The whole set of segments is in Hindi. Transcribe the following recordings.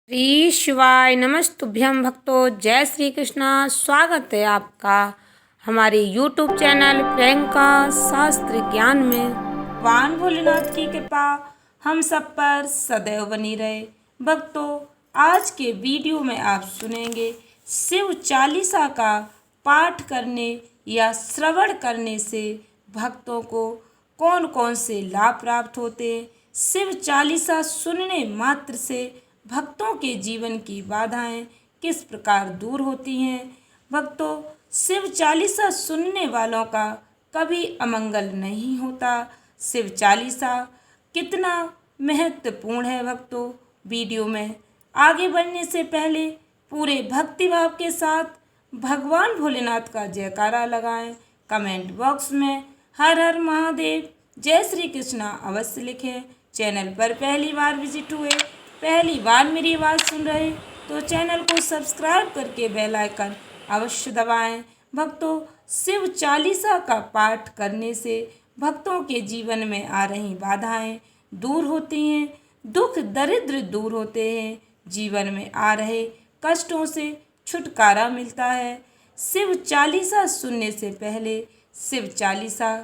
श्री शिवाय नमस्तुभ्यं भक्तों। जय श्री कृष्णा। स्वागत है आपका हमारे YouTube चैनल प्रियंका शास्त्र ज्ञान में। भगवान भोलेनाथ की कृपा हम सब पर सदैव बनी रहे। भक्तों, आज के वीडियो में आप सुनेंगे शिव चालीसा का पाठ करने या श्रवण करने से भक्तों को कौन कौन से लाभ प्राप्त होते हैं। शिव चालीसा सुनने मात्र से भक्तों के जीवन की बाधाएं किस प्रकार दूर होती हैं। भक्तों, शिव चालीसा सुनने वालों का कभी अमंगल नहीं होता। शिव चालीसा कितना महत्वपूर्ण है भक्तों, वीडियो में आगे बढ़ने से पहले पूरे भक्तिभाव के साथ भगवान भोलेनाथ का जयकारा लगाएं। कमेंट बॉक्स में हर हर महादेव, जय श्री कृष्णा अवश्य लिखें। चैनल पर पहली बार विजिट हुए, पहली बार मेरी आवाज़ सुन रहे तो चैनल को सब्सक्राइब करके बेल आइकन अवश्य दबाएं। भक्तों, शिव चालीसा का पाठ करने से भक्तों के जीवन में आ रही बाधाएं दूर होती हैं, दुख दरिद्र दूर होते हैं, जीवन में आ रहे कष्टों से छुटकारा मिलता है। शिव चालीसा सुनने से पहले शिव चालीसा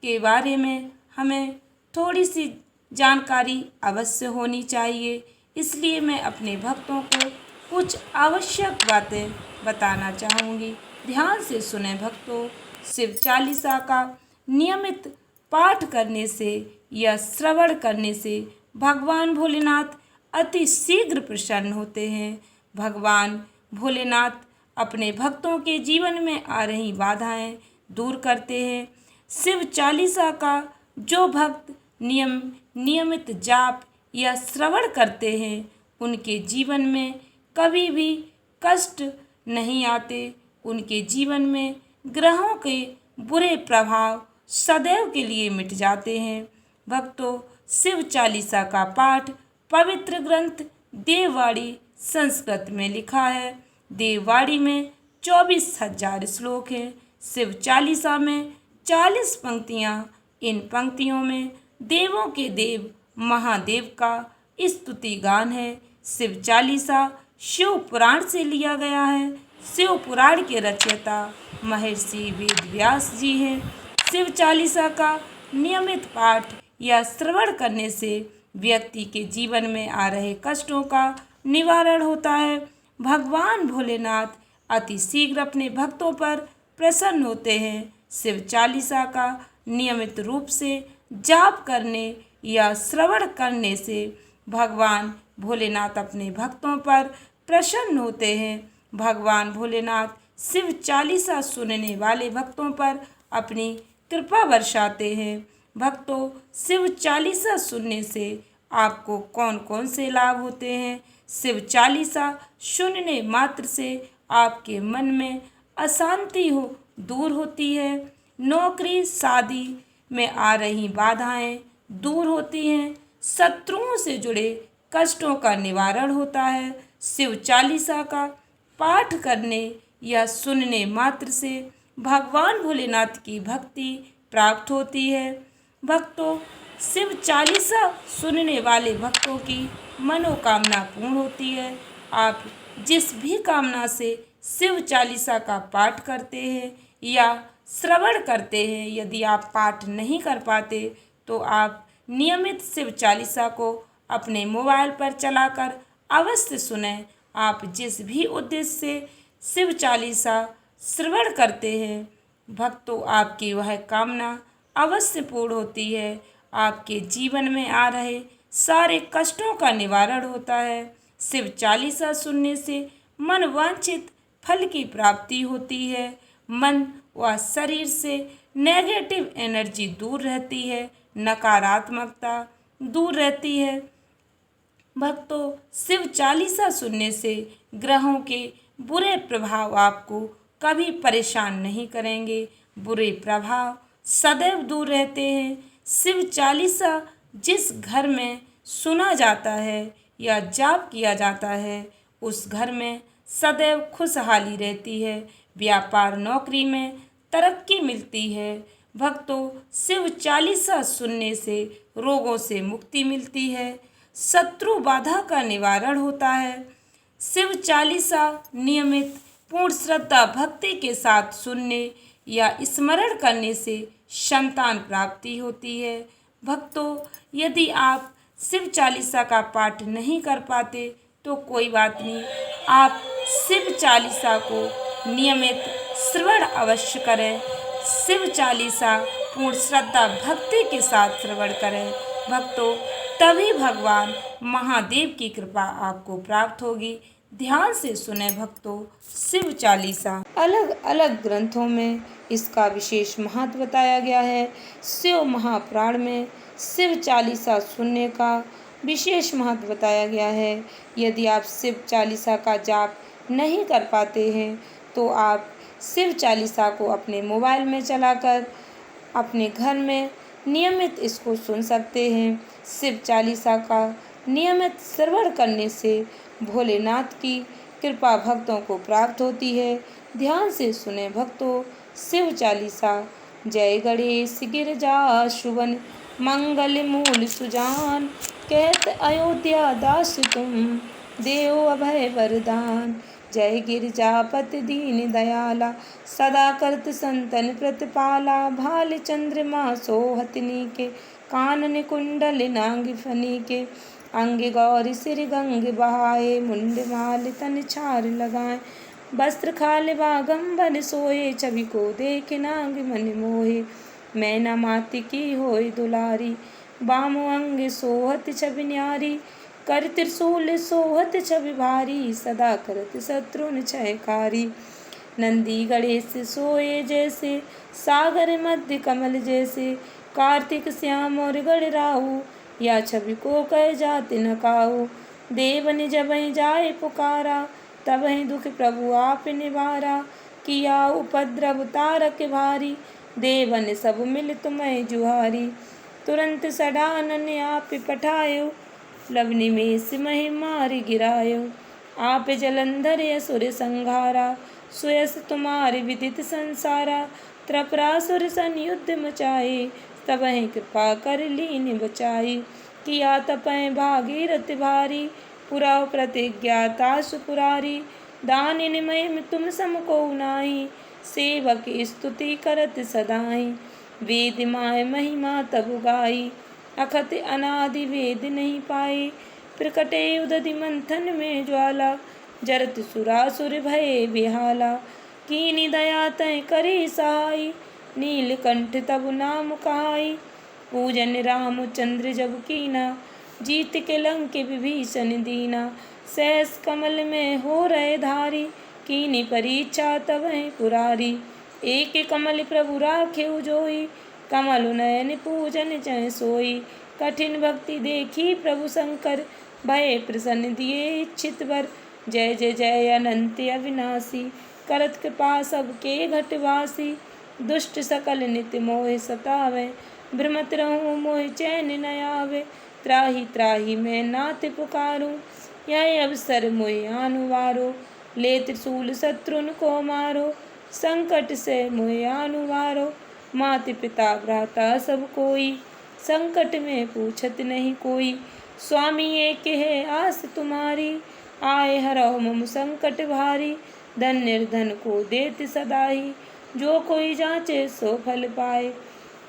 के बारे में हमें थोड़ी सी जानकारी अवश्य होनी चाहिए। इसलिए मैं अपने भक्तों को कुछ आवश्यक बातें बताना चाहूँगी। ध्यान से सुने भक्तों। शिव चालीसा का नियमित पाठ करने से या श्रवण करने से भगवान भोलेनाथ अति शीघ्र प्रसन्न होते हैं। भगवान भोलेनाथ अपने भक्तों के जीवन में आ रही बाधाएं दूर करते हैं। शिव चालीसा का जो भक्त नियमित जाप या श्रवण करते हैं उनके जीवन में कभी भी कष्ट नहीं आते। उनके जीवन में ग्रहों के बुरे प्रभाव सदैव के लिए मिट जाते हैं। भक्तों, शिव चालीसा का पाठ पवित्र ग्रंथ देववाणी संस्कृत में लिखा है। देववाणी में 24,000 श्लोक हैं। शिव चालीसा में 40 पंक्तियाँ। इन पंक्तियों में देवों के देव महादेव का स्तुति गान है। शिव चालीसा शिव पुराण से लिया गया है। शिव पुराण के रचयिता महर्षि वेद व्यास जी हैं। शिव चालीसा का नियमित पाठ या श्रवण करने से व्यक्ति के जीवन में आ रहे कष्टों का निवारण होता है। भगवान भोलेनाथ अति शीघ्र अपने भक्तों पर प्रसन्न होते हैं। शिव चालीसा का नियमित रूप से जाप करने या श्रवण करने से भगवान भोलेनाथ अपने भक्तों पर प्रसन्न होते हैं। भगवान भोलेनाथ शिव चालीसा सुनने वाले भक्तों पर अपनी कृपा बरसाते हैं। भक्तों, शिव चालीसा सुनने से आपको कौन कौन से लाभ होते हैं। शिव चालीसा सुनने मात्र से आपके मन में अशांति दूर होती है। नौकरी शादी में आ रही बाधाएं दूर होती हैं। शत्रुओं से जुड़े कष्टों का निवारण होता है। शिव चालीसा का पाठ करने या सुनने मात्र से भगवान भोलेनाथ की भक्ति प्राप्त होती है। भक्तों, शिव चालीसा सुनने वाले भक्तों की मनोकामना पूर्ण होती है। आप जिस भी कामना से शिव चालीसा का पाठ करते हैं या श्रवण करते हैं, यदि आप पाठ नहीं कर पाते तो आप नियमित शिव चालीसा को अपने मोबाइल पर चलाकर अवश्य सुनें। आप जिस भी उद्देश्य से शिव चालीसा श्रवण करते हैं भक्तों, आपकी वह कामना अवश्य पूर्ण होती है। आपके जीवन में आ रहे सारे कष्टों का निवारण होता है। शिव चालीसा सुनने से मनवांछित फल की प्राप्ति होती है। मन व शरीर से नेगेटिव एनर्जी दूर रहती है, नकारात्मकता दूर रहती है। भक्तों, शिव चालीसा सुनने से ग्रहों के बुरे प्रभाव आपको कभी परेशान नहीं करेंगे। बुरे प्रभाव सदैव दूर रहते हैं। शिव चालीसा जिस घर में सुना जाता है या जाप किया जाता है उस घर में सदैव खुशहाली रहती है। व्यापार नौकरी में तरक्की मिलती है। भक्तों, शिव चालीसा सुनने से रोगों से मुक्ति मिलती है। शत्रु बाधा का निवारण होता है। शिव चालीसा नियमित पूर्ण श्रद्धा भक्ति के साथ सुनने या स्मरण करने से संतान प्राप्ति होती है। भक्तों, यदि आप शिव चालीसा का पाठ नहीं कर पाते तो कोई बात नहीं, आप शिव चालीसा को नियमित श्रवण अवश्य करें। शिव चालीसा पूर्ण श्रद्धा भक्ति के साथ श्रवण करें भक्तों, तभी भगवान महादेव की कृपा आपको प्राप्त होगी। ध्यान से सुने भक्तों शिव चालीसा। अलग अलग ग्रंथों में इसका विशेष महत्व बताया गया है। शिव महापुराण में शिव चालीसा सुनने का विशेष महत्व बताया गया है। यदि आप शिव चालीसा का जाप नहीं कर पाते हैं तो आप शिव चालीसा को अपने मोबाइल में चलाकर अपने घर में नियमित इसको सुन सकते हैं। शिव चालीसा का नियमित श्रवण करने से भोलेनाथ की कृपा भक्तों को प्राप्त होती है। ध्यान से सुने भक्तों शिव चालीसा। जय गणेश गिरिजा शुभन मंगल मूल सुजान, कहत अयोध्या दास तुम देव अभय वरदान। जय गिरिजापति दीन दयाला, सदा करत संतन प्रतिपाला। भाल चंद्रमा सोहतनी के, कानन कुंडल नांग फनी के। अंग गौर सिर गंग बहाए, मुंड माल तन छार लगाए। वस्त्र खाल बागंबर सोए, छवि को देख नांग मन मोहे। मैना माती की होय दुलारी, बामो अंग सोहत छवि न्यारी। कर त्रिशूल सोहत छवि भारी, सदा करत शत्रुन क्षयकारी। नंदी गणेश सोए जैसे, सागर मध्य कमल जैसे। कार्तिक श्याम और गणराहु, या छवि को कह जाति न काहू। देवन जबहि जाए पुकारा, तबहि दुख प्रभु आप निवारा। किया उपद्रव तारक भारी, देवन सब मिल तुम्हें जुहारी। तुरंत सडानन आप पठायो, लवनि में सिमहि मारि गिरायो। आप जलंधर असुर संघारा, सुयस तुम्हारे विदित संसारा। त्रपरासुर सन युद्ध मचाए, तबहि कृपा कर लीन बचाई। किया तपहि भागीरथ भारी, पुराव प्रतिज्ञा तासु पुरारी। दानिन महिम तुम सम को नाहि, सेवक स्तुति करत सदाहि। वेद माय महिमा तब गाई, अखत अनादि वेद नहीं पाए। प्रकटे उदधि मंथन में ज्वाला, जरत सुरासुर भये बेहाला। कीनी दया तय करी सहाय, नीलकंठ तब नाम कहाई। पूजन रामचंद्र जब कीना, जीत के लंक विभीषण दीना। सहस कमल में हो रहे धारी, कीनी परीक्षा तब है पुरारी। एक कमल प्रभु राखे जोई, कमल नयन पूजन जय सोई। कठिन भक्ति देखी प्रभु शंकर, भय प्रसन्न दिए इच्छित वर। जय जय जय अनंत अविनाशी, करत कृपा सबके घटवासी। दुष्ट सकल नित्य मोह सतावे, भ्रमत रहूं मोह चैन न आवे। त्राहि त्राहि मैं नाथ पुकारूं, यह अवसर मोह अनुवारो। ले त्रिशूल शत्रुन को मारो, संकट से मोह अनुवारो। माता पिता भ्राता सब कोई, संकट में पूछत नहीं कोई। स्वामी एक है आस तुम्हारी, आए हरौ मम संकट भारी। धन निर्धन को देत सदाई, जो कोई जांचे सो फल पाए।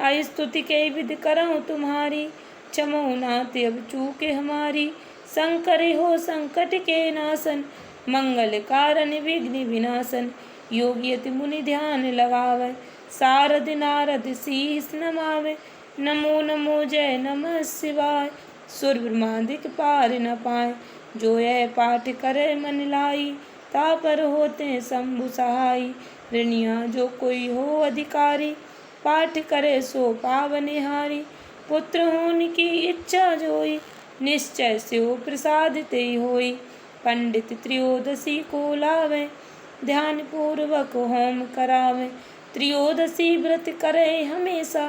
आई स्तुति के विधि करऊं तुम्हारी, क्षमो नाथ अब चूके हमारी। शंकर हो संकट के नाशन, मंगल कारण विघ्न विनाशन। योगी यति मुनि ध्यान लगावे, सारद नारद शीस नमावे। नमो नमो जय नमः शिवाय, सुर ब्रह्मादिक पार न पाए। जो यह पाठ करे मन लाई, ता पर होते शंभु सहाय। ऋणिया जो कोई हो अधिकारी, पाठ करे सो पावनिहारी। पुत्र होने की इच्छा जोई, निश्चय से हो प्रसाद ते होई। पंडित त्रयोदशी को लावे, ध्यान पूर्वक होम करावे। त्रयोदशी व्रत करे हमेशा,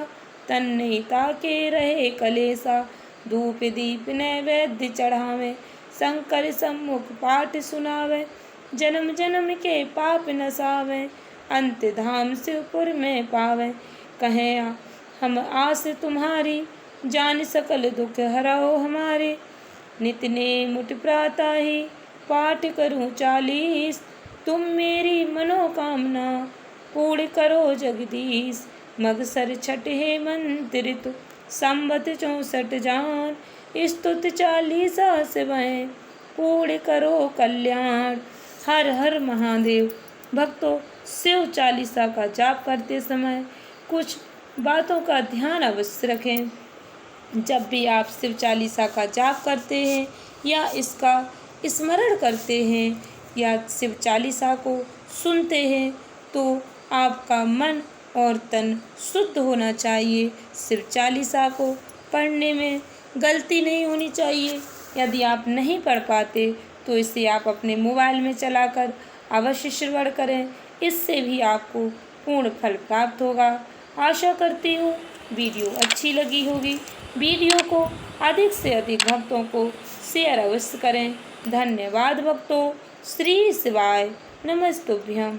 तन नहीं ताके रहे कलेसा। धूप दीप नैवेद्य चढ़ावे, शंकर सम्मुख पाठ सुनावे। जन्म जन्म के पाप नसावे, अंत धाम शिवपुर में पावे। कहें हम आस तुम्हारी, जान सकल दुख हराओ हमारे। नित नेमुट प्रातः ही पाठ करूं 40। तुम मेरी मनोकामना पूर्ण करो जगदीश। मगसर छठ हेमंत ऋतु संवत 64 जान। स्तुत 40 शिवाय पूर्ण करो कल्याण। हर हर महादेव। भक्तों, शिव 40 का जाप करते समय कुछ बातों का ध्यान अवश्य रखें। जब भी आप शिव 40 का जाप करते हैं या इसका स्मरण करते हैं या शिव 40 को सुनते हैं तो आपका मन और तन शुद्ध होना चाहिए। शिव 40 को पढ़ने में गलती नहीं होनी चाहिए। यदि आप नहीं पढ़ पाते तो इसे आप अपने मोबाइल में चलाकर अवश्य श्रवण करें। इससे भी आपको पूर्ण फल प्राप्त होगा। आशा करती हूँ वीडियो अच्छी लगी होगी। वीडियो को अधिक से अधिक भक्तों को शेयर अवश्य करें। धन्यवाद भक्तों। श्री शिवाय नमस्तुभ्यम।